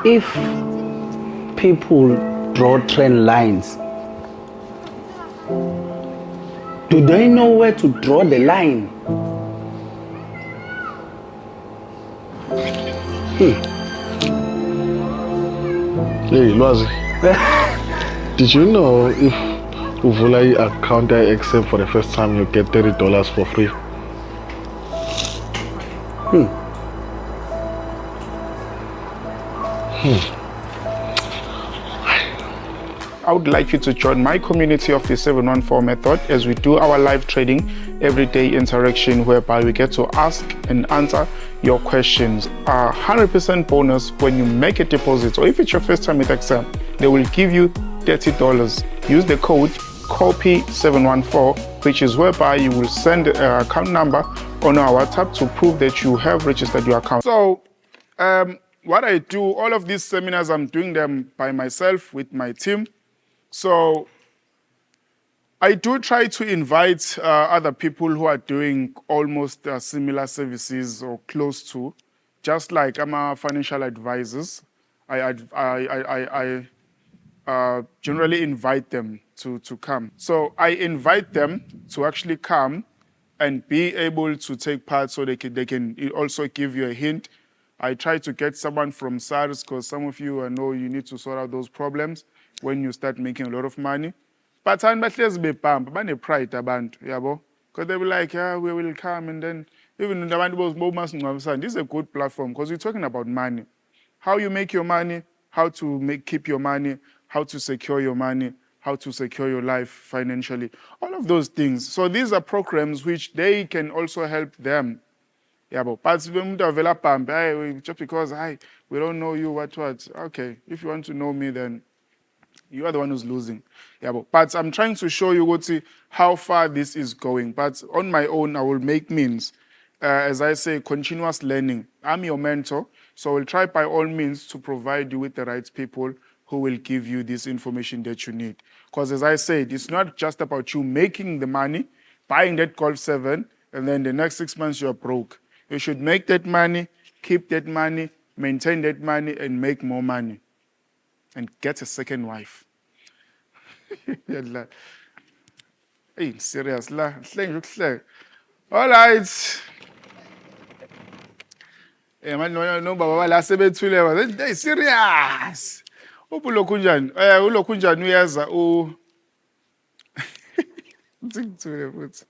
If people draw trend lines, do they know where to draw the line? Hey, Lwazi, did you know if Uvula account accept for the first time you get $30 for free? I would like you to join my community of the 714 method as we do our live trading everyday interaction whereby we get to ask and answer your questions. 100% bonus when you make a deposit, or if it's your first time with Excel, they will give you $30. Use the code COPY714, which is whereby you will send an account number on our WhatsApp to prove that you have registered your account. So what I do, all of these seminars, I'm doing them by myself with my team. So I do try to invite other people who are doing almost similar services or close to, just like I'm a financial advisors. I generally invite them to come. So I invite them to actually come and be able to take part so they can also give you a hint. I try to get someone from SARS because some of you, I know you need to sort out those problems when you start making a lot of money. But I'm bahlezi bebhamba bane-pride abantu, yabo? Because they be like, yeah, we will come, and then even abantu bomasingcwabisane, this is a good platform because we're talking about money. How you make your money, how to keep your money, how to secure your money, how to secure your life financially, all of those things. So these are programs which they can also help them. Yeah, but just because we don't know you, what. Okay, if you want to know me, then you are the one who's losing. Yeah, but I'm trying to show you how far this is going. But on my own, I will make means. As I say, continuous learning. I'm your mentor, so I will try by all means to provide you with the right people who will give you this information that you need. Because as I said, it's not just about you making the money, buying that Golf 7, and then the next 6 months you're broke. You should make that money, keep that money, maintain that money, and make more money. And get a second wife. Hey, serious la. All right. No baba la sebethule. Hey, serious. Ubulokhu njani? Ulokhu njani uyaza Ngithule futhi.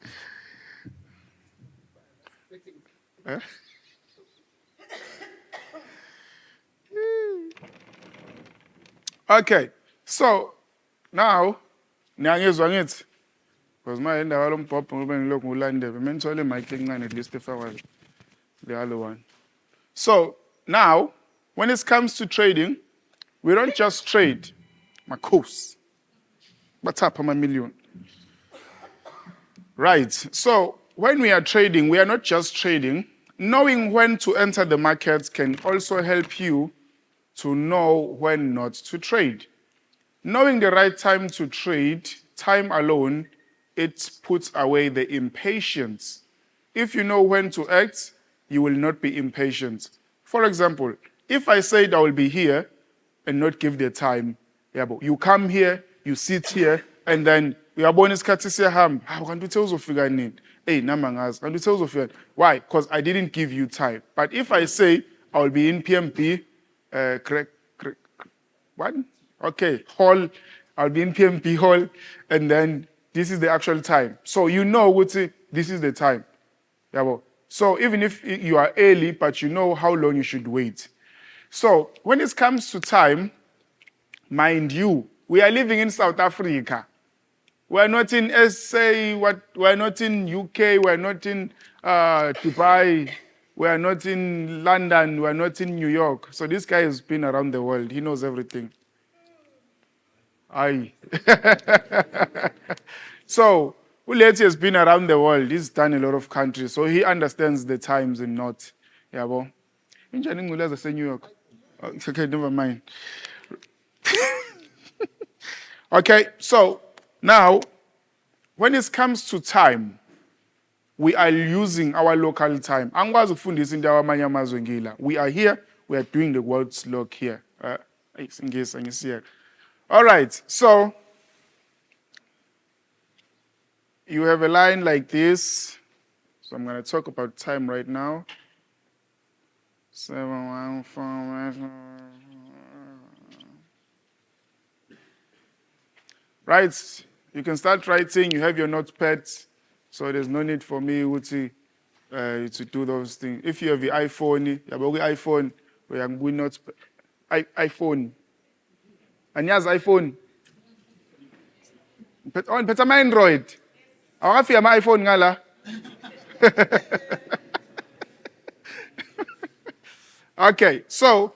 Okay. So now niyangizwa ngithi because my ndawo lombhobho ngoba ngilokhu ngilandele menithole mic encane at least efakwayo the other one. So now when it comes to trading, we don't just trade makhosi bathapha ama-million. Right. So when we are trading, we are not just trading. Knowing when to enter the markets can also help you to know when not to trade. Knowing the right time to trade, time alone, it puts away the impatience. If you know when to act, you will not be impatient. For example, if I said I will be here and not give the time, you come here, you sit here, and then uyabona isikhathi siyahamba, kanti uthe uzofika nini? Hey, nami angazi, kanti uthe uzofika. Why? Because I didn't give you time. But if I say I will be in PMP, what? Okay, hall, I'll be in PMP hall, and then this is the actual time. So you know this is the time. So even if you are early, but you know how long you should wait. So when it comes to time, mind you, we are living in South Africa. We are not in SA, we are not in UK, we are not in Dubai, we are not in London, we are not in New York. So this guy has been around the world. He knows everything. Aye. So Uleti has been around the world. He's done a lot of countries. So he understands the times and not. Yabo. Injani ngulaza se New York. Okay, never mind. Okay, so now when it comes to time, we are using our local time. Angikwazi ukufundisa into yamanye amazwe ngila. We are here, we are doing the world's log here. All right, so you have a line like this. So I'm going to talk about time right now. 714. Right, you can start writing. You have your notepad, so there's no need for me to do those things. If you have the iPhone, iPhone, we not iPhone. And yes, iPhone. But on my Android. I have my iPhone ngala. Okay, so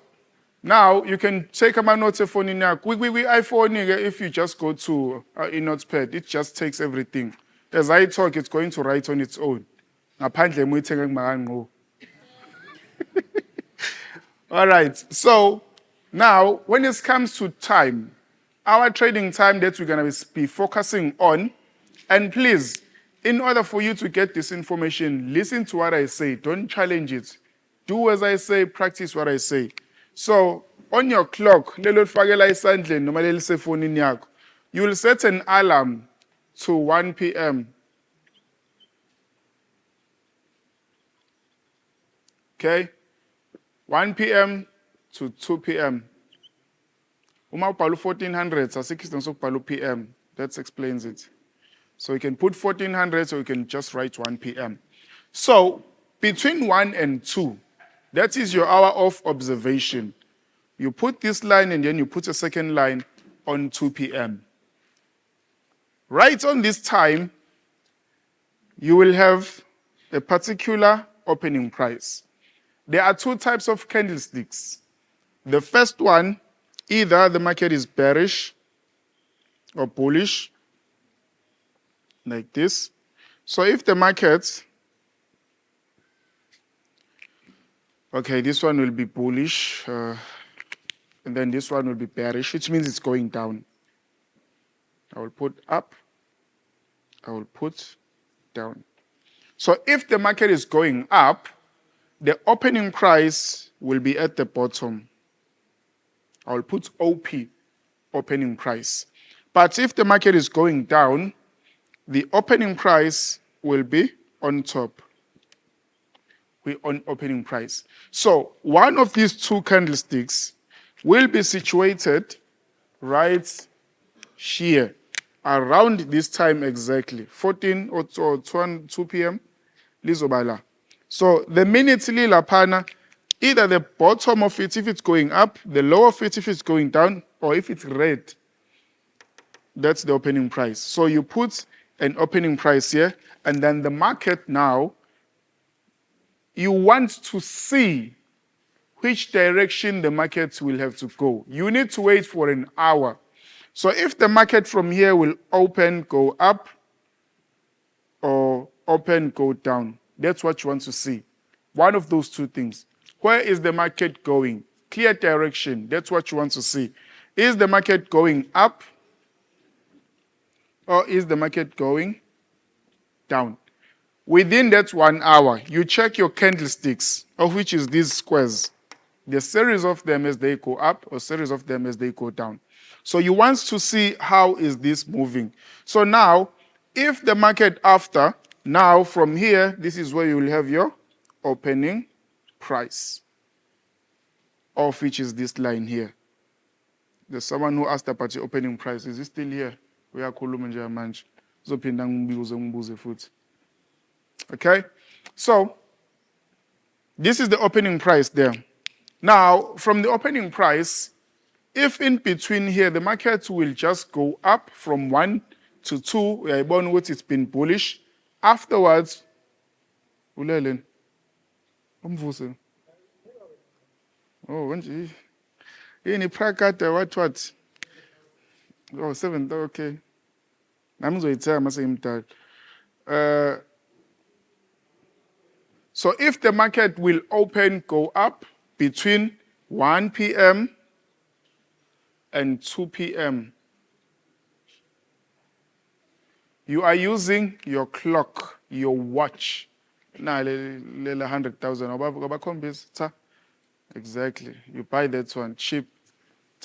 now you can take my notes phone in now. We iPhone if you just go to a notepad, it just takes everything. As I talk, it's going to write on its own. Ngaphandle moyithenga kungakanqo. All right, so now when it comes to time, our trading time that we're going to be focusing on, and please, in order for you to get this information, listen to what I say, don't challenge it. Do as I say, practice what I say. So on your clock, you will set an alarm to 1 p.m. Okay? 1 p.m. to 2 p.m. Uma ubhala 1400 asikho isidingo sokubhala p.m. That explains it. So you can put 1400 or you can just write 1 p.m. So between 1 and 2, that is your hour of observation. You put this line and then you put a second line on 2 p.m. Right on this time, you will have a particular opening price. There are two types of candlesticks. The first one, either the market is bearish or bullish, like this. So if the market, okay, this one will be bullish, and then this one will be bearish, which means it's going down. I will put up, I will put down. So if the market is going up, the opening price will be at the bottom. I will put OP, opening price. But if the market is going down, the opening price will be on top. We on opening price. So one of these two candlesticks will be situated right here, around this time exactly, 14 or 2 p.m. Lizobala. So the minute lapana, either the bottom of it if it's going up, the lower of it if it's going down, or if it's red, that's the opening price. So you put an opening price here, and then the market now, you want to see which direction the market will have to go. You need to wait for an hour. So if the market from here will open, go up, or open, go down, that's what you want to see. One of those two things. Where is the market going? Clear direction, that's what you want to see. Is the market going up, or is the market going down? Within that 1 hour, you check your candlesticks, of which is these squares. The series of them as they go up, or series of them as they go down. So you want to see how is this moving. So now, if the market after, now from here, this is where you will have your opening price, of which is this line here. There's someone who asked about your opening price. Is it still here? We are nje manje. Uzophinda ngibuze futhi. Okay? So, this is the opening price there. Now, from the opening price, if in between here, the market will just go up from 1 to 2, uyayibona ukuthi it's been bullish. Afterwards, ulele. Umvuse. Oh, wanje. Yini prakata what? Oh, 7th, okay. Nami ngizoyithenga mase ngimdala. So if the market will open, go up between 1 p.m. and 2 p.m., you are using your clock, your watch. Nah, 100,000. Exactly. You buy that one cheap.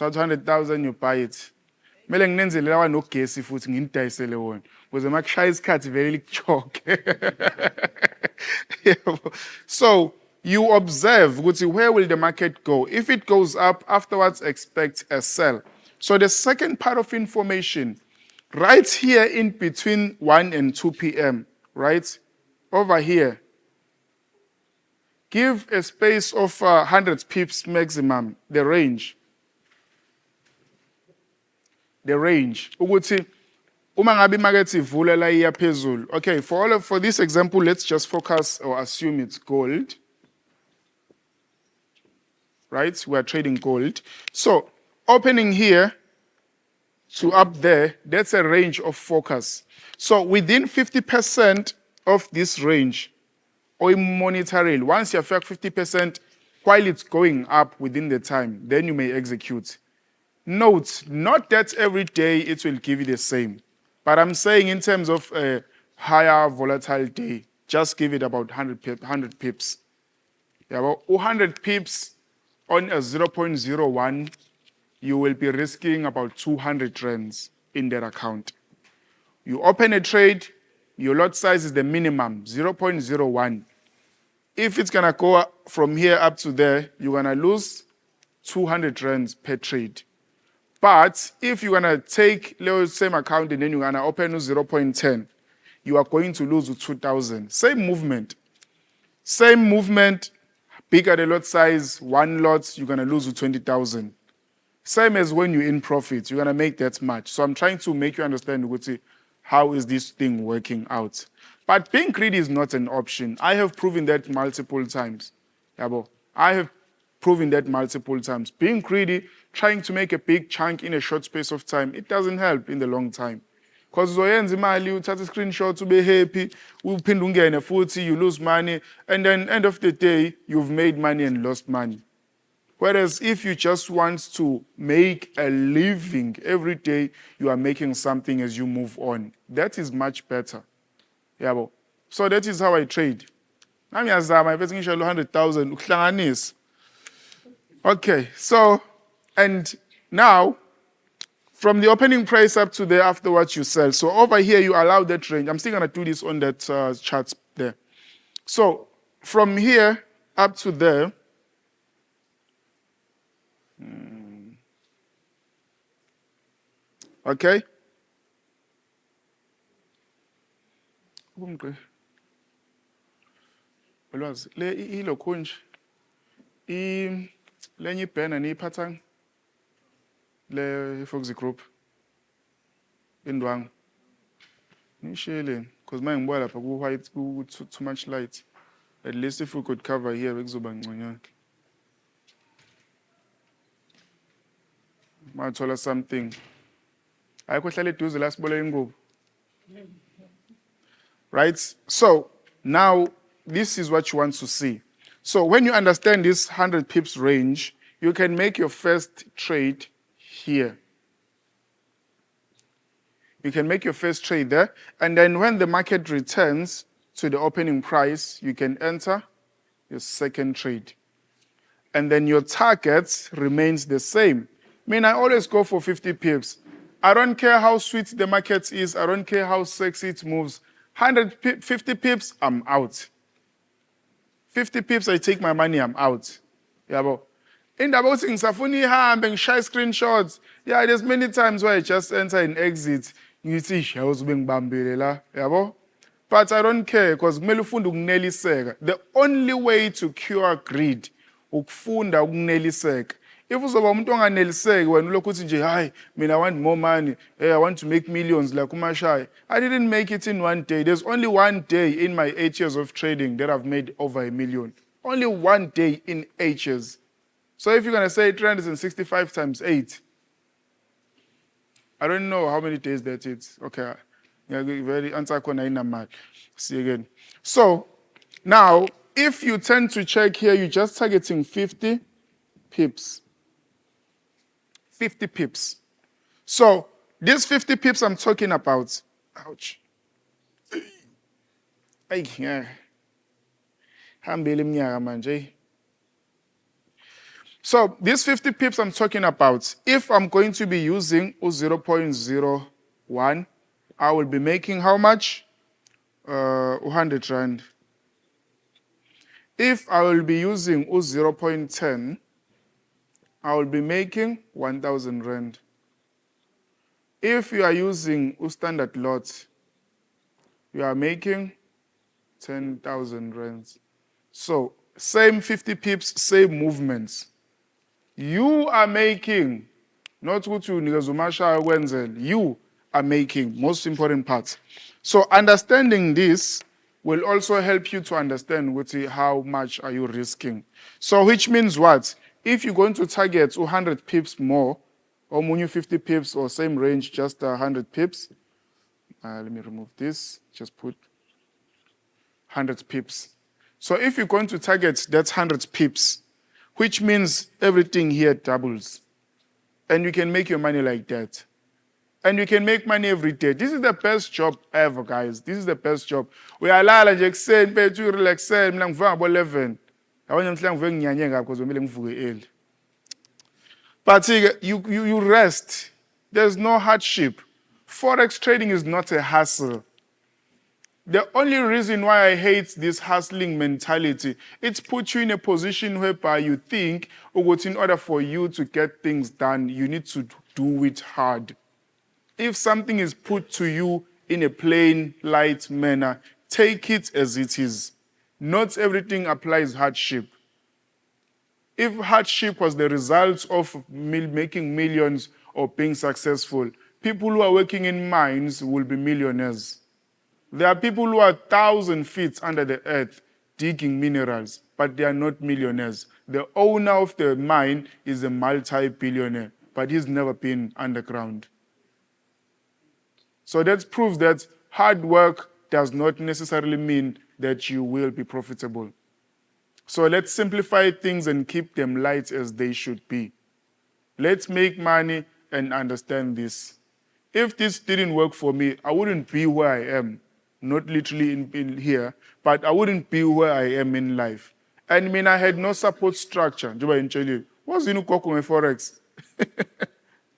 Charge 100,000, you buy it. Kumele nginenzele lawa nogesi futhi nginidayisele wona. Ukuze makushaya isikhathi vele lichoke. So you observe where will the market go. If it goes up, afterwards expect a sell. So the second part of information, right here in between 1 and 2 p.m., right? Over here, give a space of 100 pips maximum, the range. The range. Ukuthi uma ngabe imarket ivula la iya phezulu. Okay, for this example, let's just focus or assume it's gold. Right? We are trading gold. So opening here to up there, that's a range of focus. So within 50% of this range, or monetary, once you affect 50% while it's going up within the time, then you may execute. Note, not that every day it will give you the same, but I'm saying in terms of a higher volatile day, just give it about 100 pips. Yeah, about 100 pips on a 0.01, you will be risking about 200 rands in that account. You open a trade, your lot size is the minimum, 0.01. If it's gonna go from here up to there, you're gonna lose 200 rands per trade. But if you're gonna take the same account and then you're gonna open 0.10, you are going to lose 2,000. Same movement, bigger the lot size, one lot, you're gonna lose 20,000. Same as when you're in profit, you're gonna make that much. So I'm trying to make you understand, how is this thing working out? But being greedy is not an option. I have proven that multiple times. I have proven that multiple times. Being greedy, trying to make a big chunk in a short space of time, it doesn't help in the long time. Because uzoyenza imali, uthatha screenshots, ube happy, uphinde ungene futhi, you lose money, and then end of the day, you've made money and lost money. Whereas if you just want to make a living every day, you are making something as you move on. That is much better. Yeah, so that is how I trade. Nami yazama bese ngisho 100,000 ukuhlanganisa. Okay, so and now from the opening price up to there afterwards you sell. So over here you allow that range. I'm still gonna do this on that chart there. So from here up to there. Okay. Ulwazi le ilokho nje lenye ibhena niyiphathanga le Foxy Group indwangu nishele because manje ngibuka lapha ku white too much light. At least if we could cover here bekuzoba ngconywana. Mathola something. Ayikho hlala eduze la sibolela ingubo. Right? So now this is what you want to see. So when you understand this 100 pips range, you can make your first trade here. You can make your first trade there. And then when the market returns to the opening price, you can enter your second trade. And then your target remains the same. I mean, I always go for 50 pips. I don't care how sweet the market is. I don't care how sexy it moves. 50 pips, I'm out. 50 pips, I take my money, I'm out. Yabo. In the boating, Safuni ham and shy screenshots. Yeah, there's many times where I just enter and exit. You see, I was being bambilela. Yabo. But I don't care because the only way to cure greed ukufunda ukuneliseka. If uzoba umuntu onganeliseki wena ulokhu uthi nje hayi mina I want more money, hey, I want to make millions like uMashaya. I didn't make it in one day. There's only one day in my 8 years of trading that I've made over $1 million. Only one day in 8 years. So if you're going to say 365 times 8, I don't know how many days that is. Okay. Yeah, very answer. See again. So now, if you tend to check here, you're just targeting 50 pips. 50 pips. So these 50 pips I'm talking about. Ouch. So these 50 pips I'm talking about, if I'm going to be using 0.01, I will be making how much? 100 rand. If I will be using 0.10, I will be making 1,000 rand. If you are using standard lot, you are making 10,000 rands. So same 50 pips, same movements. You are making, not what you Nikazumasha Wenzel, you are making most important parts. So understanding this will also help you to understand how much are you risking. So which means what? If you're going to target 200 pips more, or when you 50 pips or same range, just 100 pips, let me remove this, just put 100 pips. So if you're going to target that 100 pips, which means everything here doubles. And you can make your money like that. And you can make money every day. This is the best job ever, guys. This is the best job. We are nje ekuseni bethu relaxeni mina ngivuka ngo 11. Yabona mhla ngivuke nginyanye ngakho because kumele ngivuke early. But you rest. There's no hardship. Forex trading is not a hassle. The only reason why I hate this hustling mentality, it's put you in a position whereby you think, in order for you to get things done, you need to do it hard. If something is put to you in a plain, light manner, take it as it is. Not everything applies hardship. If hardship was the result of making millions or being successful, people who are working in mines will be millionaires. There are people who are 1,000 feet under the earth digging minerals, but they are not millionaires. The owner of the mine is a multi-billionaire, but he's never been underground. So that proves that hard work does not necessarily mean that you will be profitable. So let's simplify things and keep them light as they should be. Let's make money and understand this. If this didn't work for me, I wouldn't be where I am. Not literally in here, but I wouldn't be where I am in life. And I mean, I had no support structure. What's in Forex?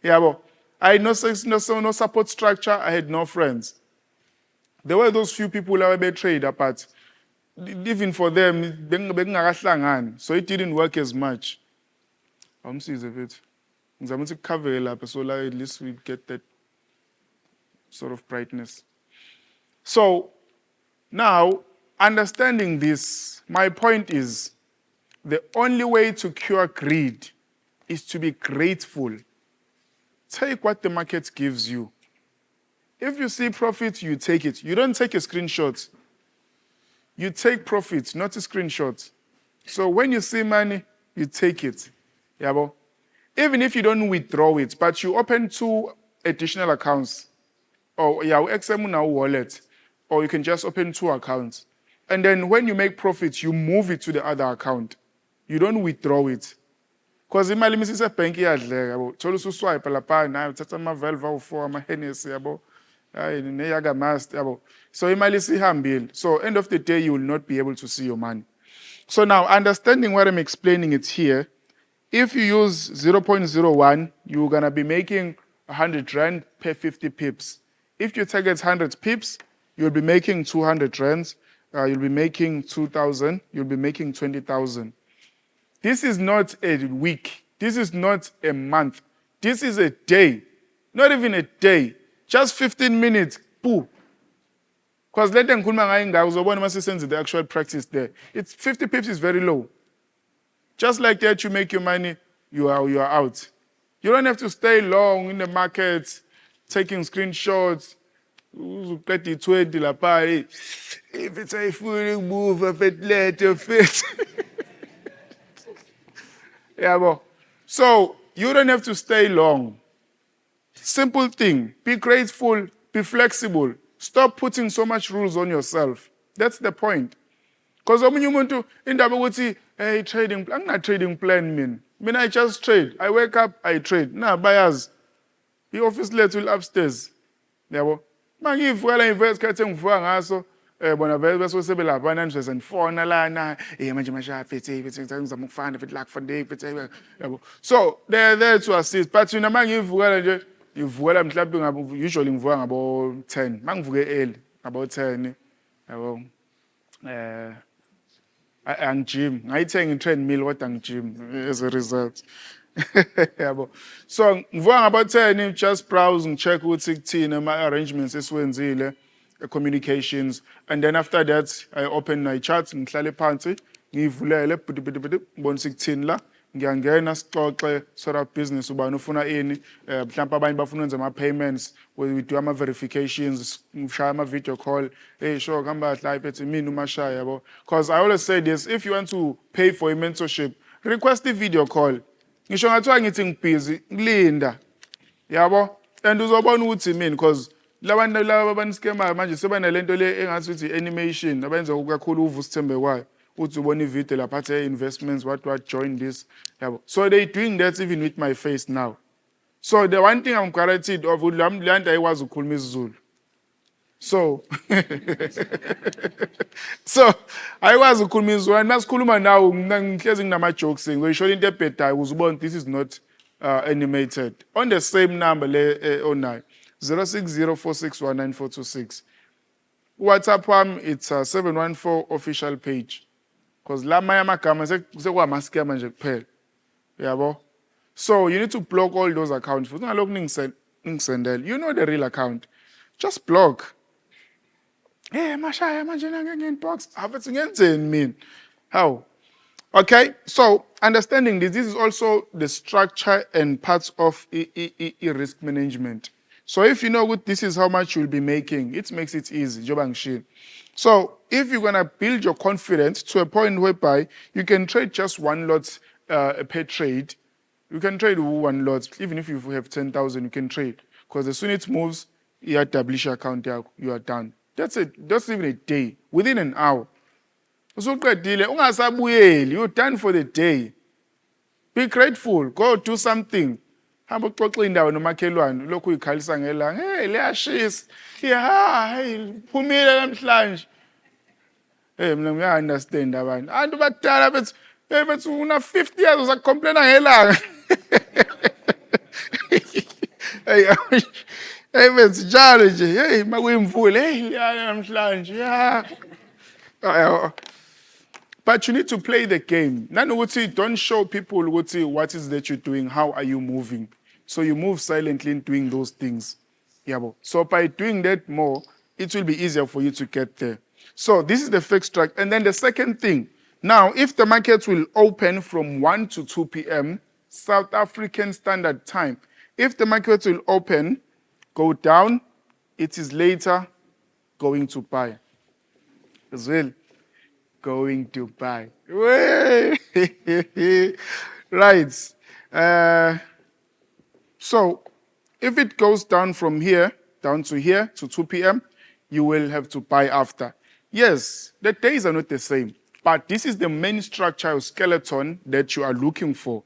Yeah, but I had no support structure. I had no friends. There were those few people who were trade apart. Even for them, so it didn't work as much. I'm seeing a bit. I'm going to cover it up so at least we get that sort of brightness. So now, understanding this, my point is the only way to cure greed is to be grateful. Take what the market gives you. If you see profit, you take it. You don't take a screenshot. You take profit, not a screenshot. So when you see money, you take it. Yeah, even if you don't withdraw it, but you open 2 additional accounts, or XM now wallet, or you can just open 2 accounts. And then when you make profits, you move it to the other account. You don't withdraw it. Because imali misise bank iyadleka yabo. Thola ususwipe lapha nayo uthatha ama-valve awu-4 ama-Hennessy yabo. Hayi neyaga mast yabo. So imali isihambile. So end of the day you will not be able to see your money. So now understanding what I'm explaining it here, if you use 0.01, you're going to be making 100 rand per 50 pips. If you target 100 pips, you'll be making 200 rands. You'll be making 2,000. You'll be making 20,000. This is not a week. This is not a month. This is a day. Not even a day. Just 15 minutes. Pooh. Because later the actual practice there. It's 50 pips is very low. Just like that, you make your money, you are out. You don't have to stay long in the market, taking screenshots. Get the 20 la party. If it's a fully move, if it let you fit. Yeah, but so you don't have to stay long. Simple thing. Be grateful, be flexible. Stop putting so much rules on yourself. That's the point. Because when you want to end up with trading, I'm not trading plan, man. I mean, I just trade. I wake up, I trade. Now, buyers, the office let will upstairs. Yeah, well, if well invest, getting for bona bese sebelapha nanje sesifona lana manje mashaya phethe ngizama ukufana futhi la kufanele phethe yabo. So they're there to assist, but mina mangivukela nje ngivukela mhlawumbe ngabe usually ngivuka ngabo 10 mangivuke early ngabo 10 yabo. Angijim ngayithenga i-treadmill kodwa angijim as a result. Yabo. So ngivuka ngabo 10 just browse ngicheck ukuthi kuthini ama-arrangements esiwenzile, communications, and then after that I open my chat ngihlale phansi ngivulele ngibone sikuthini la ngiyangena sixoxe sort of business ubani ufuna ini mhlawumbe abanye bafuna ukwenza ama-payments we do ama-verifications ngishaya ama-video call sure kuhamba kahle phethe mina umashaya yabo, because I always say this, if you want to pay for a mentorship request a video call. Ngisho ngathiwa ngithi ngibhizi ngilinda yabo, and uzobona ukuthi mina because labantu laba abaniskema manje sebanalento le engathi uthi animation abenza kakhulu uvusithembe kwayo uthi ubona ivideo lapha athe investments what join this yabo. So they doing that even with my face now. So the one thing I'm guaranteed of land ayikwazi ukukhuluma isiZulu. So so ayikwazi ukukhuluma isiZulu, masikhuluma nawo ngihlezi nginama-jokes ngisho into ebhedayo ukuze ubone this is not animated. On the same number le onayo 0604619426. WhatsApp wami it's 714 official page, because la manye amagama sekuwamaskema nje kuphela yabo. So you need to block all those accounts futhi ungalokhu ningisendela, you know the real account, just block. Mashaya manje nginbox abathi ngenzeni mina how. Okay, so understanding this is also the structure and parts of risk management. So if you know what this is how much you'll be making, it makes it easy. So if you're gonna build your confidence to a point whereby you can trade just one lot per trade, you can trade one lot. Even if you have 10,000, you can trade, because as soon as it moves, you establish your account, you are done. That's it. That's even a day, within an hour. Usuqedile ungasabuyeli, you're done for the day. Be grateful, go do something. Hamba uxoxe indawo nomakhelwane lokhu uyikhalisa ngelanga, hey liyashisa, hey phumile namhlanje. Mina ngiya understand abantu. Abantu bakudala bethi una 50 years uzakukhomplela ngelanga. Hey bethi njalo nje, hey makuyimvula, hey liyana namhlanje. But you need to play the game. Don't show people what is that you're doing, how are you moving. So you move silently in doing those things. So by doing that more, it will be easier for you to get there. So this is the fixed track. And then the second thing, now if the market will open from 1 to 2 p.m. South African Standard Time, if the market will open, go down, it is later going to buy as well. Going to buy. Right. So if it goes down from here, down to here, to 2 p.m., you will have to buy after. Yes, the days are not the same, but this is the main structure or skeleton that you are looking for.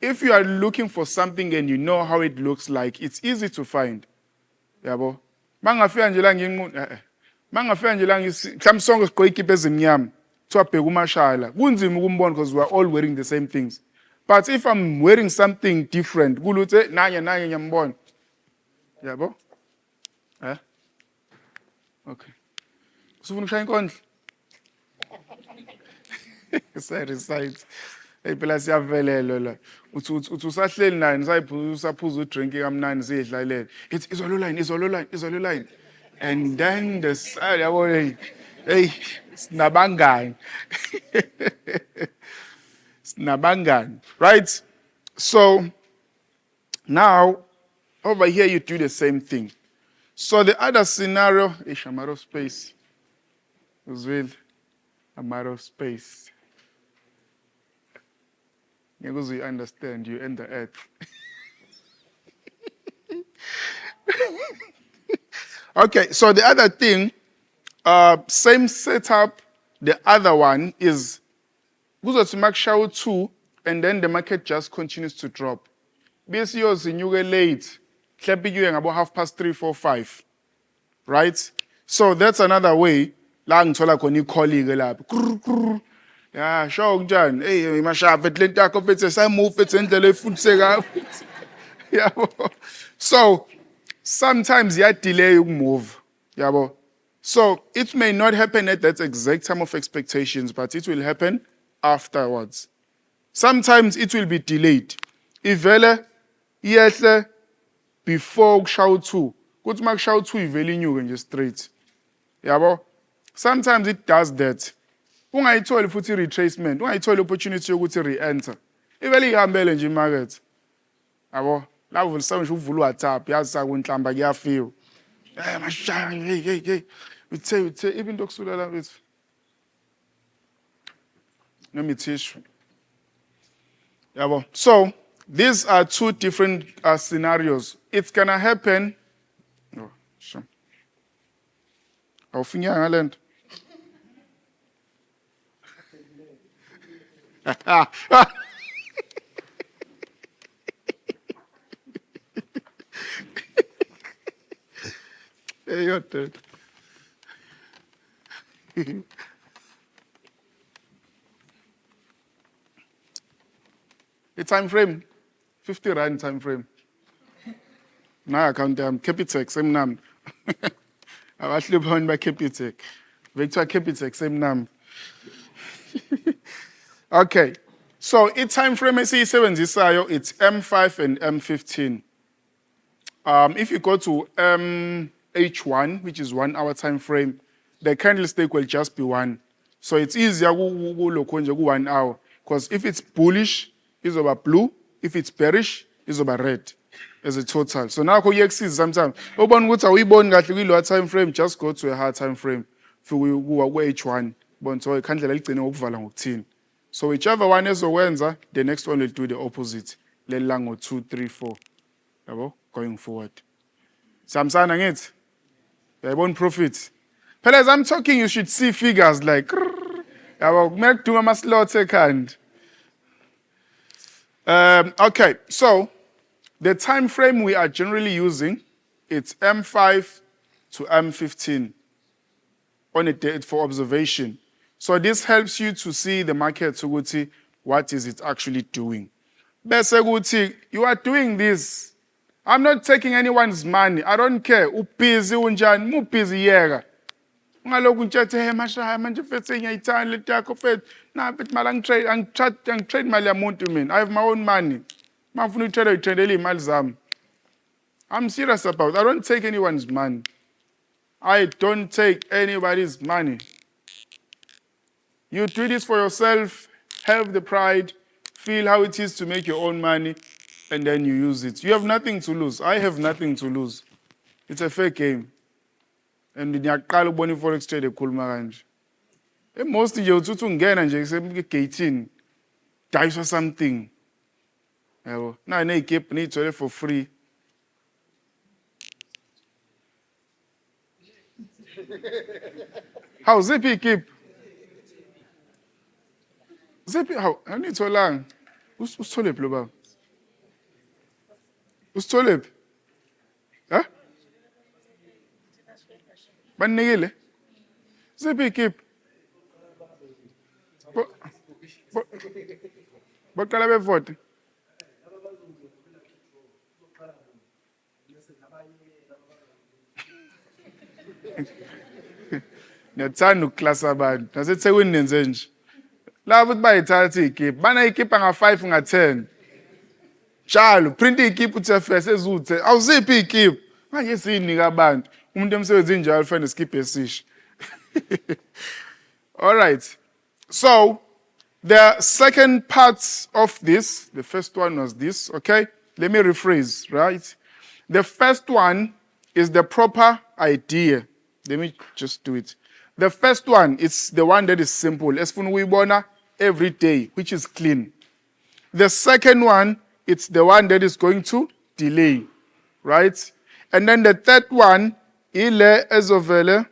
If you are looking for something and you know how it looks like, it's easy to find. Yabo. Mangafika nje la nginqu mangafika nje la mhlamsonke sigqoke ikipa ezimnyama kuthiwa bheka umashala kunzima ukumbona because we are all wearing the same things. But if I'm wearing something different kuluthe nanye ngiyambona. Yabo? Okay. Usufuna ukushaya inkondlo? Recite. Hey phela siyavelelwa la. Uthi usahleli naye usaphuza udrink kamnandi sidlalele. It's izolo line. And then the side yabo hey sinabangani. Sinabangani, right? So now over here you do the same thing. So the other scenario is a matter of space. As well, a matter of space. Because you understand, you end the earth. Okay, so the other thing, same setup. The other one is to make sure 2, and then the market just continues to drop. Basically, you get late. Clap you about 3:30, 4:05, right? So that's another way La ngithola khona i-colleague lapho. Krr, krr. Yeah, show kunjani? Hey, mashafa lento yakho phethe sayimove phethe indlela efundiseka. Yabo. So sometimes you delay move. Yabo. So it may not happen at that exact time of expectations, but it will happen afterwards. Sometimes it will be delayed. Ivele yehle before kushaya 2. Kuthi makushaya 2 ivele inyuke nje straight. Yabo. Sometimes it does that. Ungayitholi futhi retracement, ungayitholi opportunity yokuthi re-enter. Ivele ihambele nje imarket. Yabo. La uvulisa nje uvula WhatsApp, yazi sakunhlamba kuyafika. Mashaya, hey. Uthe even into kusulela mfethu. Nami tissue. Yabo. So, these are two different scenarios. It's gonna happen. Oh, sure. Awufinyanga ngalento. Hey, you're dead. The time frame, 50 rand time frame. Now I count them. Capitec, same name. I've actually born by Capitec. Victor Capitec, same name. Okay. So its time frame is C7 it's M5 and M15. If you go to H1, which is 1 hour time frame, the candlestick will just be 1. So it's easier go 1 hour. Because if it's bullish, it's over blue. If it's bearish, it's over red as a total. So now you see sometimes. Time frame, just go to a higher time frame. For H1. So you can't. So whichever one is the next one will do the opposite. Lelango 2, 3, 4. Going forward. Samsana ngit. Yabon profit. But as I'm talking, you should see figures like make do a slow second. Okay, so the time frame we are generally using, it's M5 to M15 on a date for observation. So this helps you to see the market to what is it actually doing. Bese you are doing this. I'm not taking anyone's money. I don't care. Busy unjani, mu busy yeka. Ungalokhu untshetse hey mashaya manje mfethu ngiyayithanda lento yakho mfethu. Na mfethu mali angitrade mali yamuntu mina. I have my own money. Mafuna utrade imali zami. I'm serious about it. I don't take anyone's money. I don't take anybody's money. You do this for yourself, have the pride, feel how it is to make your own money, and then you use it. You have nothing to lose. I have nothing to lose. It's a fair game. And ngiyaqala ukubona i-forex trade ekhuluma kanje. Most nje uthi ungena nje gateini, dayisa something. Yabo. Na ne-gap niyithole for free. How ziphi keep? Ziphi how? Anitholanga. Usitholephi lo baba? Usitholephi? Ha? Banikile? Ziphi keep? Baqala bevote. Niyathanda ukuklasa abantu. Nasethekwini nenze nje. Labo ukuthi bayithatha ikhipha. Bana ikhipha nga5 nga10. Njalo print ikhipha uthe first ezuthe. Awuziphi ikhipha? Manje siyinika abantu. Umuntu emsebenzini njalo ufana skip esisha. All right. So the second part of this, the first one was this, okay? Let me rephrase, right? The first one is the proper idea. Let me just do it. The first one is the one that is simple. Esifuna uyibona every day, which is clean. The second one, it's the one that is going to delay, right? And then the third one, ile ezovele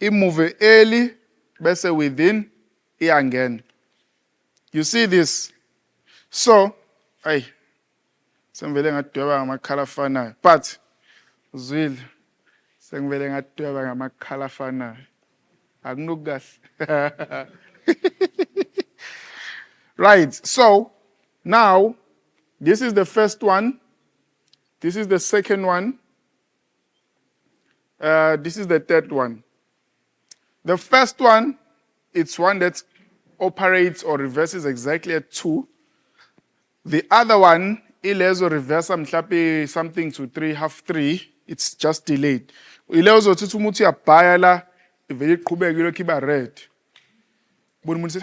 imove early, bese within iyangena. You see this? So, ay, sengivele ngadweba ngamakhala afanayo. But uzwile sengivele ngadweba ngamakhala afanayo. Akunokukahle. Right, so now this is the first one. This is the second one. This is the third one. The first one, it's one that operates or reverses exactly at 2. The other one, ilezo reversa mhlape something to 3, half 3. It's just delayed. Ilezo uzothi umuntu uyabhaya la, ivele iqhubeke ilokhu iba red. Bona umuntu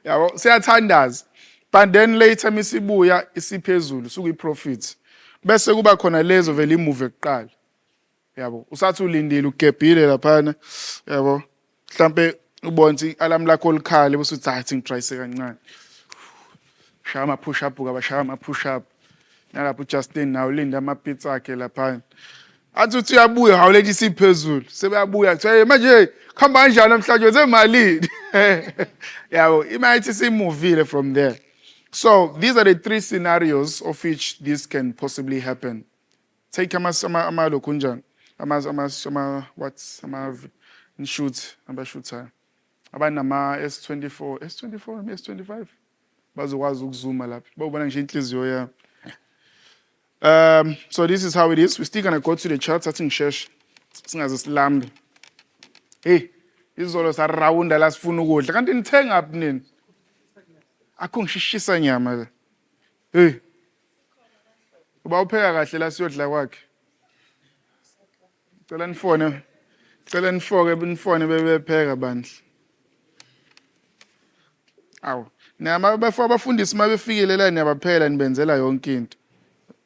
yabo siyathandaza. But then later misibuya isiphezulu suku iprofit. Bese kuba khona lezo vele imove ekuqala. Yabo usathi ulindile ugebhile laphana. Yabo mhlambe ubonzi alarm lakho likhale bese uthi hayi ngitryise kancane. Shaya ama push up ukabashaya ama push up. Nalapho Justin nawe ulinda ama pizza akhe laphana. Athi uthi uyabuya hawulethi siphezulu. Sebayabuya kuthiwa manje khamba kanjani namhlanje zemalini. Yabo imithi simuvile from there. So these are the 3 scenarios of which this can possibly happen. Take ama lokunjan. Shoot shooter. Abanama S24, S25 bazokwazi ukuzuma lapha. Bawubona nje inhliziyo ya. So this is how it is. We're still going to go to the charts. I think shesh singaze silambe. Hey, izolo sarawunda la sifuna ukudla. Kanti nithenga aphi nini? Akho ngishishisa nyama la. Hey. Uba upheka kahle la siyodla kwakhe. Cela nifone. Cela nifone bebepheka bandla. Awu. Nama abafundisi mabefikile la niyabaphela nibenzela yonke into.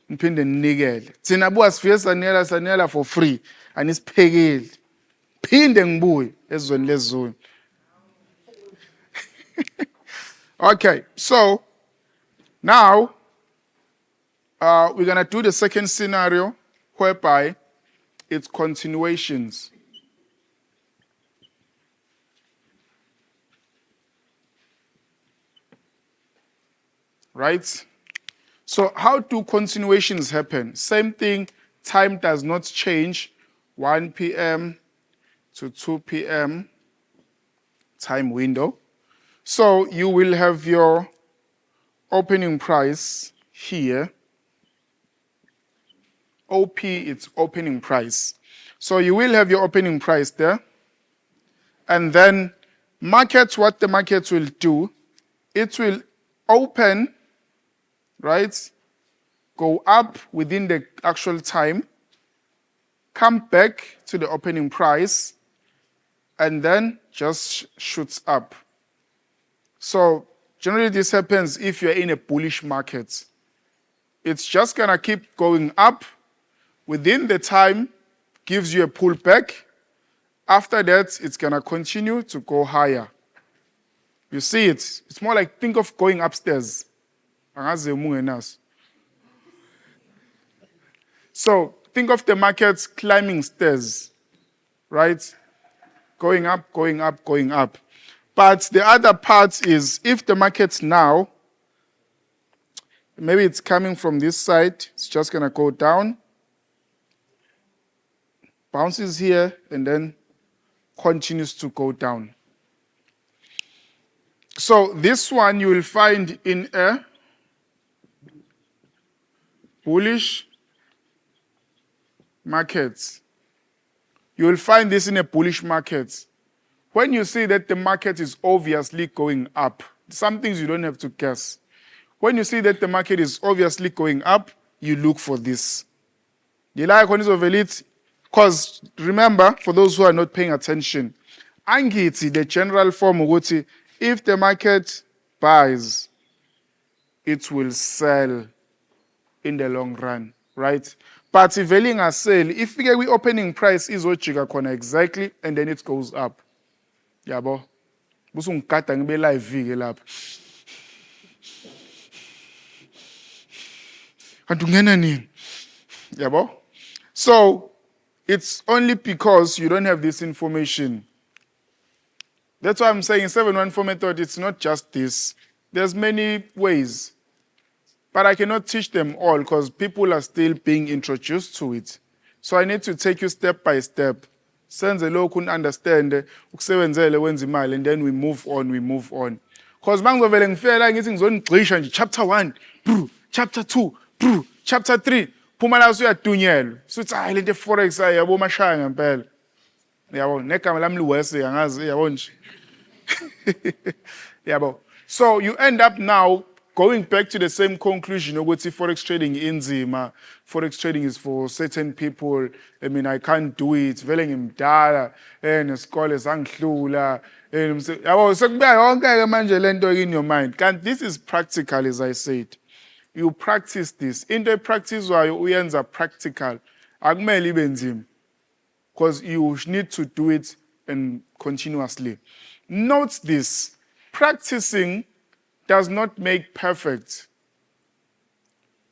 Niphinde ninikele. Thina buya sifike saniyela for free. Anisiphekeli. Phinde ngibuye ezweni lezoni. Okay, so now we're going to do the second scenario whereby it's continuations. Right? So how do continuations happen? Same thing, time does not change. 1 p.m. to 2 p.m. time window. So you will have your opening price here. OP, it's opening price. So you will have your opening price there. And then market, what the market will do, it will open, right? Go up within the actual time, come back to the opening price, and then just shoots up. So generally this happens if you're in a bullish market. It's just gonna keep going up. Within the time, gives you a pullback. After that, it's gonna continue to go higher. You see it? It's more like, think of going upstairs. So think of the markets climbing stairs, right? Going up, going up, going up. But the other part is if the market now, maybe it's coming from this side, it's just going to go down, bounces here, and then continues to go down. So this one you will find in a bullish market. You will find this in a bullish market. When you see that the market is obviously going up, some things you don't have to guess. When you see that the market is obviously going up, you look for this. Because remember, for those who are not paying attention, angithi, the general form ukuthi, if the market buys, it will sell in the long run, right? But if a sell, if we opening price is khona exactly, and then it goes up. Yabo. Busungikada ngibe live ke lapha. Kanti ungena nini? Yabo. So it's only because you don't have this information. That's why I'm saying 714 method, it's not just this. There's many ways. But I cannot teach them all because people are still being introduced to it. So I need to take you step by step. Senze lokhu understand ukusebenzele wenza imali, and then we move on. Because mangizovele ngifela ngithi ngizonigcisha nje chapter 1, chapter 2, chapter 3, phuma la usuyadunyelwa. Suthi hayi lento forex yabo mashaya ngempela. Yabo negama lami liwese angazi yabo nje. Yabo. So you end up now going back to the same conclusion ukuthi forex trading inzima. Forex trading is for certain people. I mean, I can't do it. Vele ngimdala nesikole sangihlula. Yabo sekubuya yonke ke manje lento in your mind. Kanti this is practical, as I said. You practice this. Into practicewayo uyenza practical. Akumele ibe nzima. Because you need to do it and continuously. Note this. Practicing does not make perfect.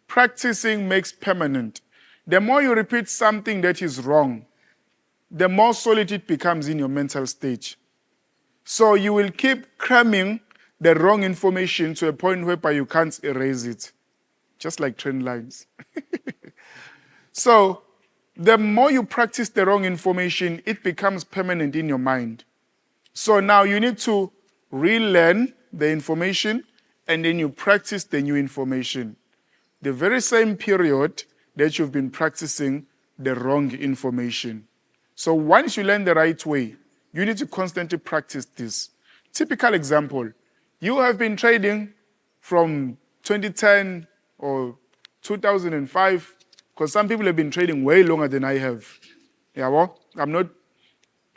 Practicing makes permanent. The more you repeat something that is wrong, the more solid it becomes in your mental stage. So you will keep cramming the wrong information to a point whereby you can't erase it. Just like trend lines. So the more you practice the wrong information, it becomes permanent in your mind. So now you need to relearn the information, and then you practice the new information. The very same period that you've been practicing the wrong information. So once you learn the right way, you need to constantly practice this. Typical example, you have been trading from 2010 or 2005, because some people have been trading way longer than I have. Yeah, well, I'm not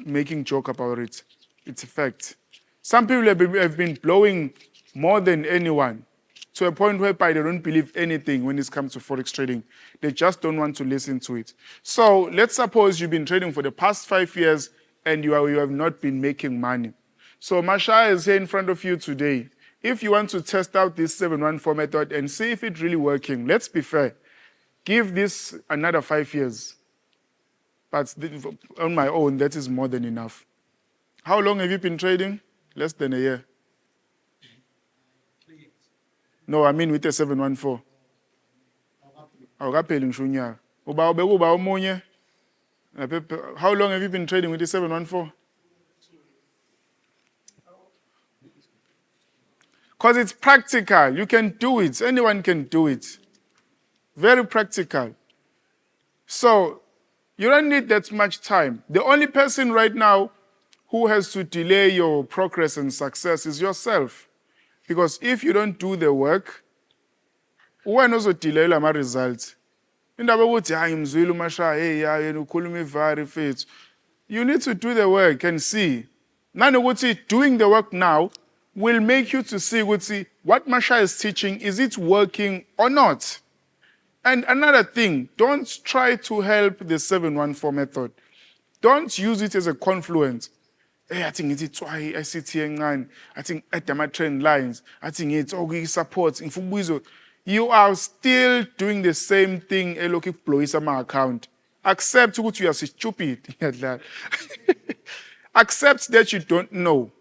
making joke about it. It's a fact. Some people have been blowing more than anyone to a point whereby they don't believe anything when it comes to forex trading. They just don't want to listen to it. So let's suppose you've been trading for the past 5 years and you have not been making money. So Masha is here in front of you today. If you want to test out this 714 method and see if it's really working, let's be fair. Give this another 5 years. But on my own, that is more than enough. How long have you been trading? Less than a year. No, I mean with the 714. Awukapheli ngisho unyaka. Uba ubekuba omunye. How long have you been trading with the 714? Because it's practical. You can do it. Anyone can do it. Very practical. So you don't need that much time. The only person right now who has to delay your progress and success is yourself. Because if you don't do the work, when also delay my results. Indaba ukuthi hayi ngimzwile uMasha hey yena ukhuluma ivari fethu. You need to do the work and see. Nanokuthi doing the work now will make you to see what Masha is teaching, is it working or not? And another thing, don't try to help the 714 method. Don't use it as a confluence. Hey, I think it's why I sit here and I think at the trend lines, I think it's okay support. You are still doing the same thing. Look, if blow my account. Accept what you are stupid. Accept that you don't know.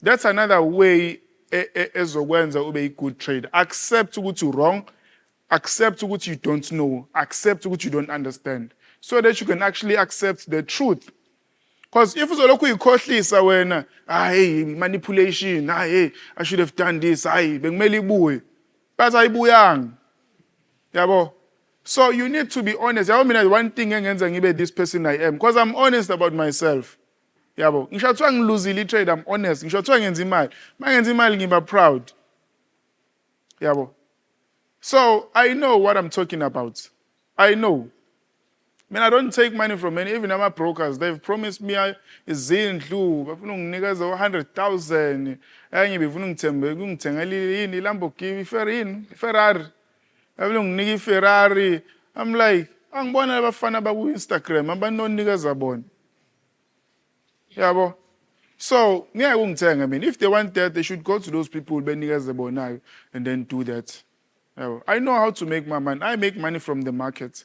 That's another way as a be a good trade. Accept what you're wrong. Accept what you don't know. Accept what you don't understand. So that you can actually accept the truth. Because if uzoloku ikhohlisa wena, hey, manipulation, hey, I should have done this, hey, bengimele ibuye. But ayibuyanga. Yabo. So you need to be honest. I mean, one thing engenza ngibe this person I am, because I'm honest about myself. Yabo. Ngisho kuthiwa ngiluzile trade, I'm honest. Ngisho kuthiwa ngenza imali. Mangenza imali ngiba proud. Yabo. So I know what I'm talking about. I know. I mean, I don't take money from any, even my brokers. They've promised me izindlu, bafuna unginikeza 100,000. Enye befuna ungithengela yini Lamborghini, Ferrari. Bafuna unginika iFerrari. I'm like, angibona abafana baku Instagram, abanonikeza bona. Yabo. So, ngeke ungithenga mina. If they want that, they should go to those people benikeza bona and then do that. Yabo. I know how to make my money. I make money from the market.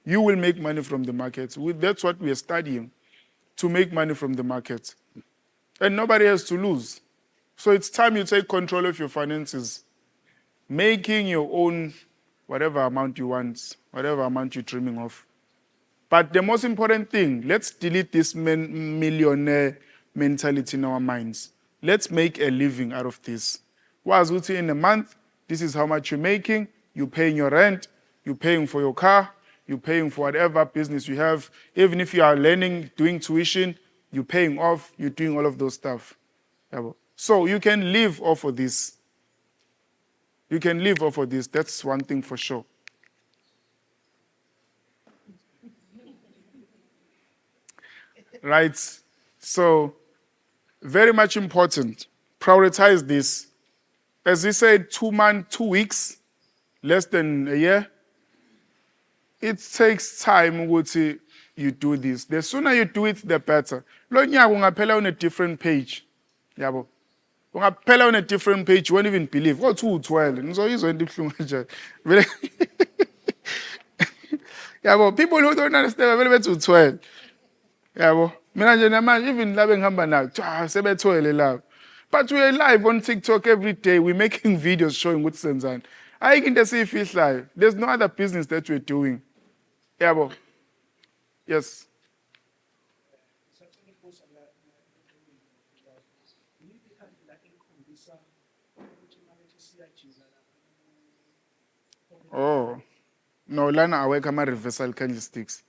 You will make money from the market. That's what we are studying, to make money from the market. And nobody has to lose. So it's time you take control of your finances, making your own whatever amount you want, whatever amount you're dreaming of. But the most important thing, let's delete this millionaire mentality in our minds. Let's make a living out of this. Was in a month, this is how much you're making, you're paying your rent, you're paying for your car, you're paying for whatever business you have. Even if you are learning, doing tuition, you're paying off, you're doing all of those stuff. So you can live off of this. You can live off of this. That's one thing for sure. Right? So, very much important. Prioritize this. As he said, 2 months, 2 weeks, less than a year. It takes time ukuthi you do this. The sooner you do it, the better. Lo nyaka ungaphela on a different page. Yabo. Ungaphela on a different page, you won't even believe. Oh, 212. Ngizoyizwa into ebuhlungu nje. Vele. Yabo, people who don't understand vele bethi 12. Yabo. Mina nje namanje even laba engihamba nayo, sebethwele labo. But we're live on TikTok every day. We're making videos showing what senzani. Ayikho into esiyifihlayo. There's no other business that we're doing. Yabo. Yes. Oh. No, lana awekho ama-reversal candlesticks.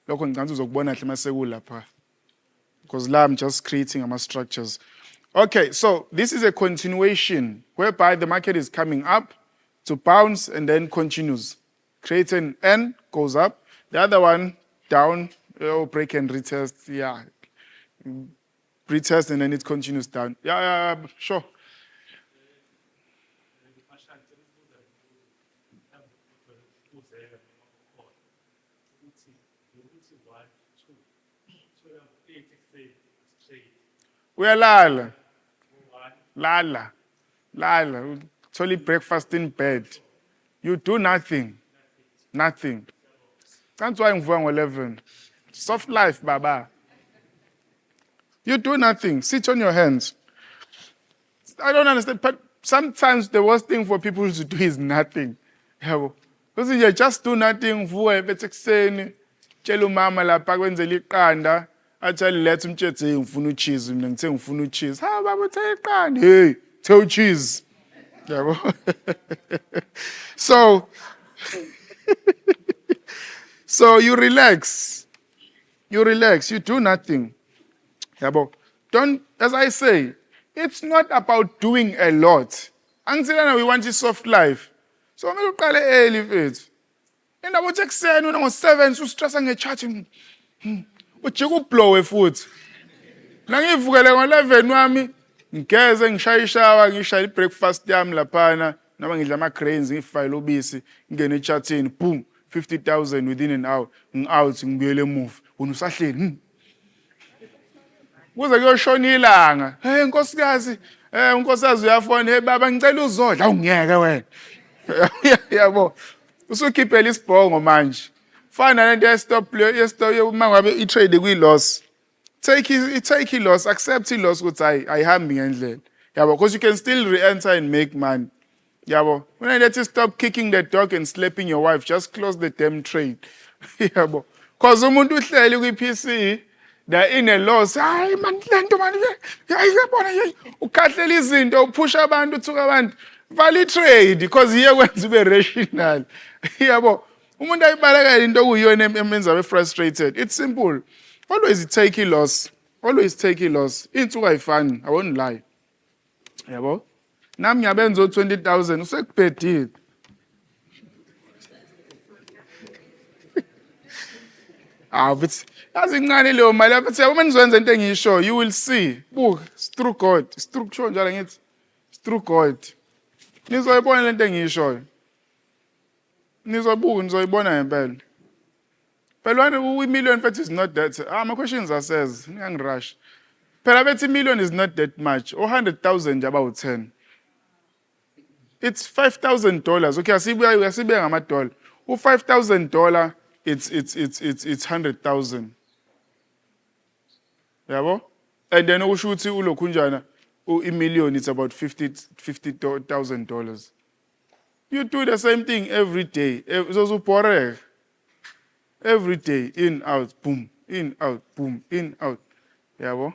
Lokho ngicabanga uzokubona kahle masekulapha. Because la I'm just creating ama-structures. Okay, so this is a continuation whereby the market is coming up to bounce and then continues. Creates an N, goes up. The other one, down, break and retest. Yeah. Retest and then it continues down. Yeah, sure. Uyalala. Lala. Totally breakfast in bed. You do nothing. Nothing. That's why I'm going 11. Soft life, Baba. You do nothing. Sit on your hands. I don't understand, but sometimes the worst thing for people to do is nothing. Because you just do nothing. Vuke betekuseni. Tshela umama lapha kwenzela iqanda. Athali letha umtshetse ngifuna ucheese mina ngithe ngifuna ucheese. Ha baba uthe iqanda. Hey, tell cheese. Yabo. So you relax. You relax. You do nothing. Yabo. Don't, as I say, it's not about doing a lot. Angiselana we want a soft life. So kumele uqale early mfethu. Indaba uthi ekseni una ngo7 ustressa ngechatting. Ujike ublowe futhi. La ngivukele ngo11 wami ngigeze ngishaya ishawa ngishaya ibreakfast yami laphana noma ngidla ama grains ngifile ubisi ngene echatini boom 50,000 within an hour ngi-out ngibuyele emuva wena usahleli kuze kuyoshona ilanga hey nkosikazi unkosikazi uyafona hey baba ngicela uzodla awungeke wena yabo usukhiphela isibhongo manje fana lento ye-stop uma ngabe i-trade kwi-loss take i-loss accept i-loss ukuthi ayihambi ngendlela yabo because you can still re-enter and make money yabo when I let you stop kicking the dog and slapping your wife just close the damn trade yabo because umuntu uhleli kwi-PC they're in a loss hayi man lento man yayibona ukhahlela izinto uphusha abantu uthuka abantu vala i-trade because iye kwenza ube rational yabo umuntu ayibalekela into okuyiyona emenza abe frustrated it's simple always take a loss insuku ayifani I won't lie yabo nami ngiyabenza 20,000 usekubhedile but yazi incane leyo mali abathi uma nizowenza into engiyisho you will see buka it's through God it's through kusho njalo ngithi it's through God nizoyibona lento engiyishoyo nizoyibona ngempela phela i-million mfethu is not that ama-questions asez ngiyangirush phela bethi i-million is not that much 100,000 about 10 it's $5,000 okay asibeka ngamadola u-$5,000 it's 100,000 yabo and then usho ukuthi ulokhunjana i-million it's about $50,000 you do the same thing every day uzobhoreka Every day, in, out, boom, in, out, boom, in, out. Yeah, well.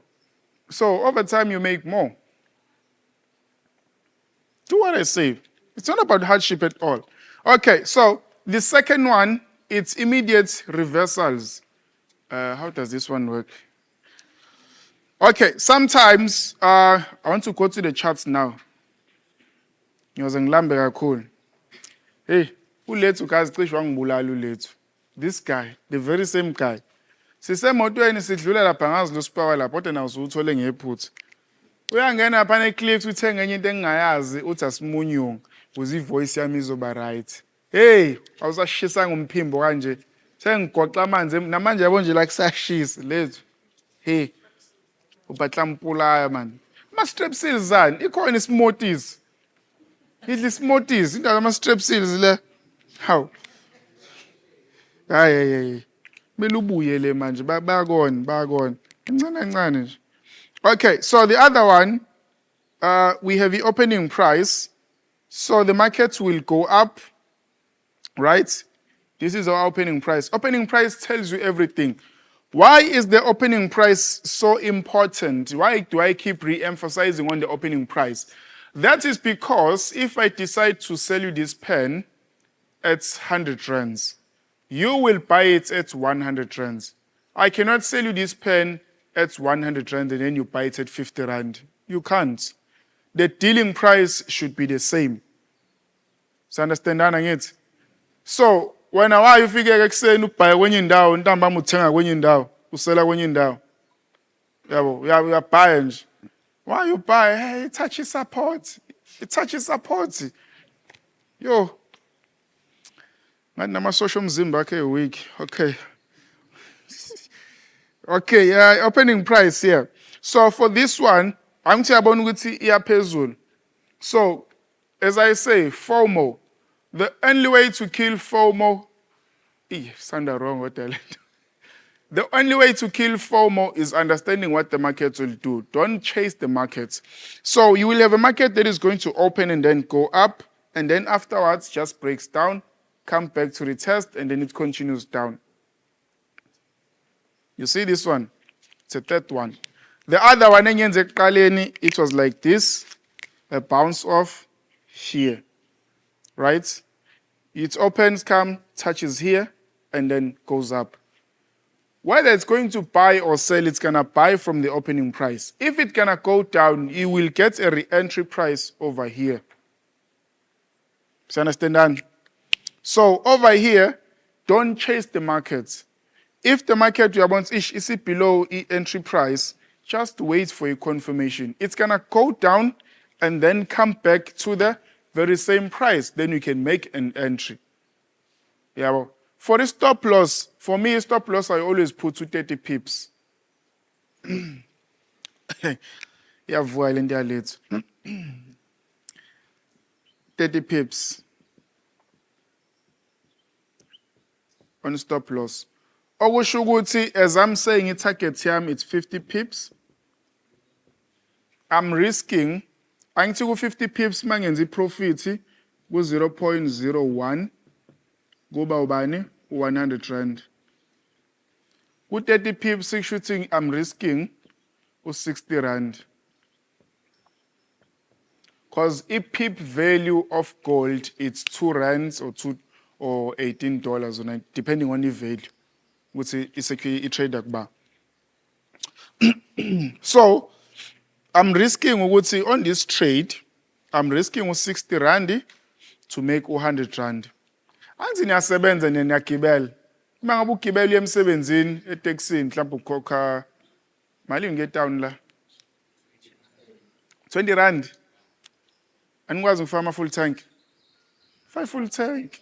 So over time, you make more. Do what I say. It's not about hardship at all. Okay, so the second one, it's immediate reversals. How does this one work? Okay, sometimes, I want to go to the charts now. Ngiyoze ngilambe kakhulu. Hey, ulethu kazi cishe wangibulala ulethu. This guy, the very same guy. Sisemotweni sidlula lapha ngazi lo spawa lapha kodwa nawo usuthole ngephutha. Uyangena lapha ne-clicks uthenga enye into engingayazi uthi asimunyungu ukuze ivoice yami izoba right. Hey, awusashisa ngomphimbo kanje. Sengigoqa amanzi namanje yabo nje la kusashisa lethu. Hey, ubhatlampulaya man. Ama-strepsils zani? Ikhona ismoothies. Idla ismoothies, indawo ama-strepsils le. Hawu. Hayi. Kumele ubuye le manje bayakona. Kancane nje. Okay, so the other one, we have the opening price. So the market will go up, right? This is our opening price. Opening price tells you everything. Why is the opening price so important? Why do I keep re-emphasizing on the opening price? That is because if I decide to sell you this pen at 100 rands, you will buy it at 100 rands. I cannot sell you this pen at 100 rand and then you buy it at 50 rand. You can't. The dealing price should be the same. So understand that? So when I ufike ekuseni ubhaye kwenye indawo ntambama uthenga kwenye indawo usela kwenye indawo yabo uyabhaya nje. Why you buy? Hey, it touches support. Yo. Ngathi namasosha omzimba akhe weak. Okay. Okay, yeah, opening price here. So for this one, I'm going to say iyaphezulu. So, as I say, FOMO. The only way to kill FOMO, sound wrong, what the hell? The only way to kill FOMO is understanding what the market will do. Don't chase the market. So you will have a market that is going to open and then go up, and then afterwards just breaks down, come back to retest, and then it continues down. You see this one? It's a third one. The other one, it was like this, a bounce off here, right? It opens, touches here, and then goes up. Whether it's going to buy or sell, it's going to buy from the opening price. If it's going to go down, you will get a re-entry price over here. Do you understand that? So over here, don't chase the market. If the market you want is below entry price, just wait for a confirmation. It's going to go down and then come back to the very same price. Then you can make an entry. Yeah, well, for the stop loss, for me, stop loss, I always put to 30 pips. Yeah, violent late. 30 pips on stop loss. Okusho ukuthi, as I'm saying, a target yami it's 50 pips. I'm risking, angithi ku 50 pips mangenza profit ku 0.01 kuba ubani 100 rand. Ku 30 pips shooting I'm risking ku 60 rand. Because a pip value of gold it's 2 rands or $18 depending on the value. Which is a trader bar. So I'm risking on this trade, I'm risking 60 rand to make 100 rand. Anzi niyasebenza niyagibela. Uma ngabe ugibela uye emsebenzini eTexini mhlawumbe ukhokha mali nge town la 20 rand. Anikwazi ukufaka ama full tank. 5 full tank.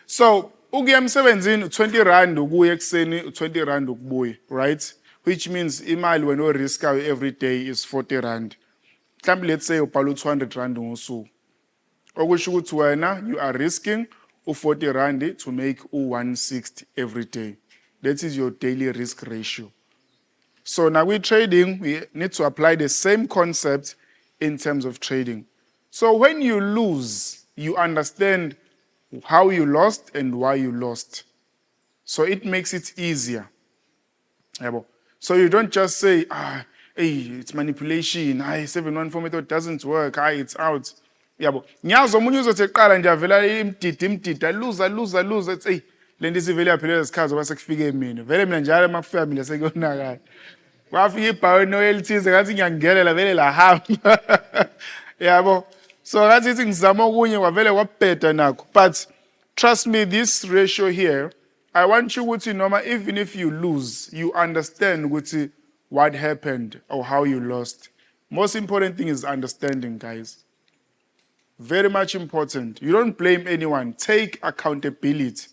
So, ukuya emsebenzini 20 rand ukuya ekseni 20 rand ukubuya, right? Which means imali wena o risk every day is 40 rand. Mhlawumbe let's say ubhala 200 rand ngosuku. Okusho ukuthi wena you are risking 40 rand to make 160 every day. That is your daily risk ratio. So now with trading, we need to apply the same concept in terms of trading. So when you lose, you understand how you lost and why you lost. So it makes it easier. So you don't just say, hey, it's manipulation, 714 method doesn't work, it's out. Ngiyazi omunye uzothi nje avela imdida luza ethi hey le nto isivele yaphelele isikhathi ngoba sekufike mina vele mina njalo makufika mina sekuyonakala kwafika ibhaweni elithize ngathi ngiyangelela vele la hamba yabo so ngathi ithi ngizama okunye kwavele kwabheda nakho but trust me this ratio here I want you ukuthi noma even if you lose you understand ukuthi what happened or how you lost. Most important thing is understanding, guys. Very much important. You don't blame anyone. Take accountability.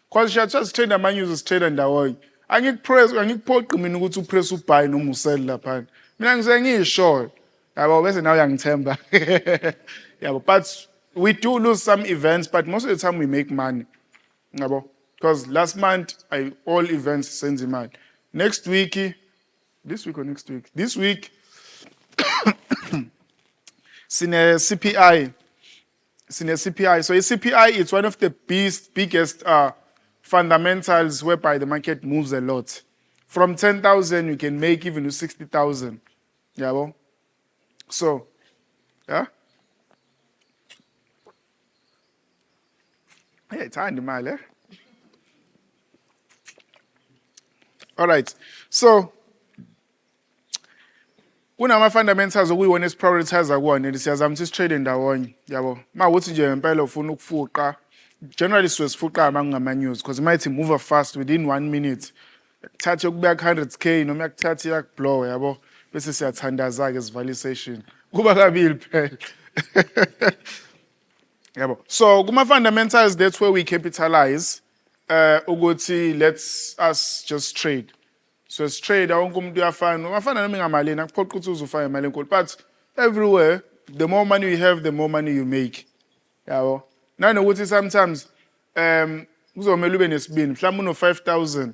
Because you just train the man uses trade and away. Angikuphoqi mina ukuthi upress ubuy noma usell lapha. Mina ngisengiyisho. Yabo bese nawe uyangithemba. Yabo but we do lose some events but most of the time we make money. Yabo because last month all events send imali. Next week this week or next week? This week sine CPI. So a CPI is one of the biggest fundamentals whereby the market moves a lot. From 10,000, you can make even to 60,000. Yeah, well. So, yeah. Hey, it's handy, mile, eh? All right. So, kunama fundamentals okuyiwona esiprioritize kuwona and siyazama ukuthi trade ndawonye yabo mawuthi nje ngempela ufuna ukufuqa generally sifuqa amangama news because might move fast within 1 minute thathe ukubeka 100k noma yakuthatha yakublow yabo bese siyathandaza ke validation kuba kabili phela yabo so kuma fundamentals that's where we capitalize ukuthi let's us just trade. So as trade, wonke umuntu uyafana. Ungafana noma ingamalini, akuphoqa ukuthi uzofaka imali enkulu. But everywhere, the more money you have, the more money you make. Yabo. Nanokuthi sometimes kuzomela ube nesibini. Mhlawumbe uno 5,000.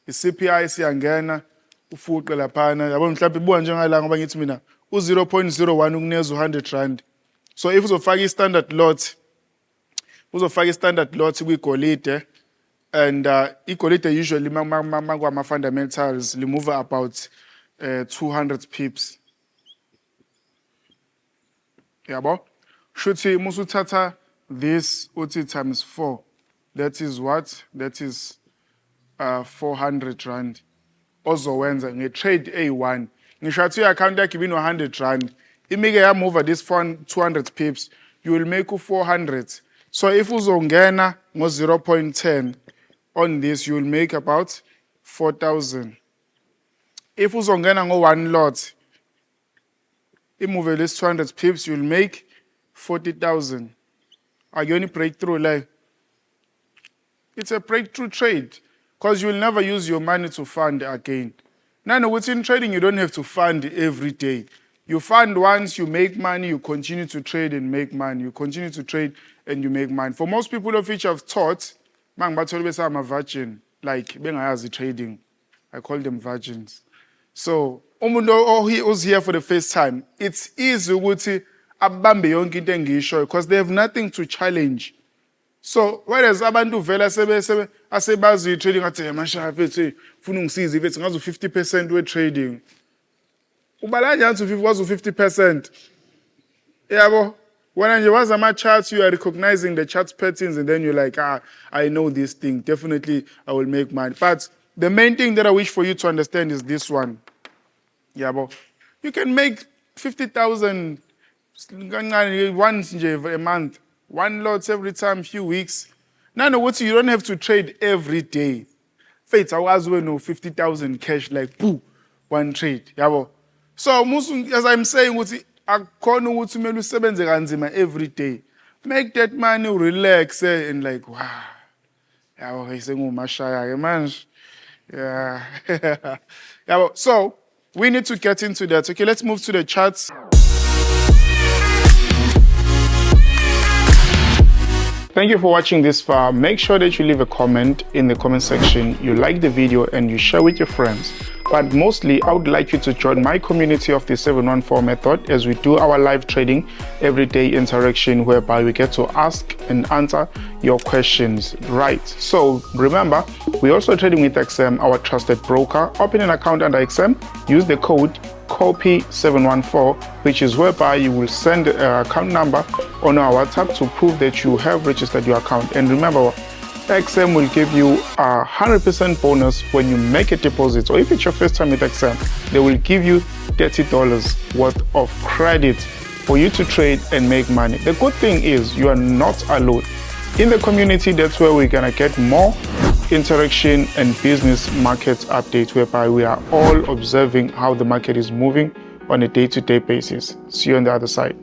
I-CPI siyangena ufuqe laphana. Yabo mhlawumbe ibuka njengala ngoba ngithi mina u0.01 ukunikeza u100 So if uzofaka i-standard lot, kwigolide and igolide usually ma fundamentals move about 200 pips. Yabo. Shuthi musuthatha this uthi times 4. That is what? That is 400 rand. Ozowenza nge-trade A1. Ngisho athi i-account yakhe ibino 100 rand. Imike yamove this 200 pips, you will make 400. So if uzongena ngo 0.10 on this, you will make about 4,000. If uzongena ngo 1 lot, move this 200 pips, you will make 40,000. Are you any breakthrough like? It's a breakthrough trade because you will never use your money to fund again. Now, within trading, you don't have to fund every day. You fund once, you make money, you continue to trade and make money. You continue to trade and you make money. For most people of which I've taught, I'm a virgin, like bengayazi trading. I call them virgins. So, umuntu he was here for the first time. It's easy ukuthi abambe yonke into engiyisho because they have nothing to challenge. So, whereas abantu vela asebazi trading athi masha mfethu ufuna ungisize mfethu ngazo 50% we trading. Ubala njani to 50%? Yabo. When you was my charts, you are recognizing the chart patterns and then you're like, I know this thing. Definitely, I will make money. But the main thing that I wish for you to understand is this one. Yeah, but you can make 50,000 once a month, 1 lot every time, few weeks. Now, you don't have to trade every day. Faith, I was when 50,000 cash, like, pooh, one trade. Yeah, so, as I'm saying, every day. Make that money relax and like, wow. Yeah. So we need to get into that. Okay, let's move to the charts. Thank you for watching this far. Make sure that you leave a comment in the comment section. You like the video and you share with your friends. But mostly, I would like you to join my community of the 714 method as we do our live trading everyday interaction whereby we get to ask and answer your questions, right? So remember, we're also trading with XM, our trusted broker. Open an account under XM, use the code COPY714, which is whereby you will send an account number on our WhatsApp to prove that you have registered your account. And remember, XM will give you a 100% bonus when you make a deposit. So if it's your first time with XM, they will give you $30 worth of credit for you to trade and make money. The good thing is you are not alone. In the community, that's where we're gonna get more interaction and business market updates whereby we are all observing how the market is moving on a day-to-day basis. See you on the other side.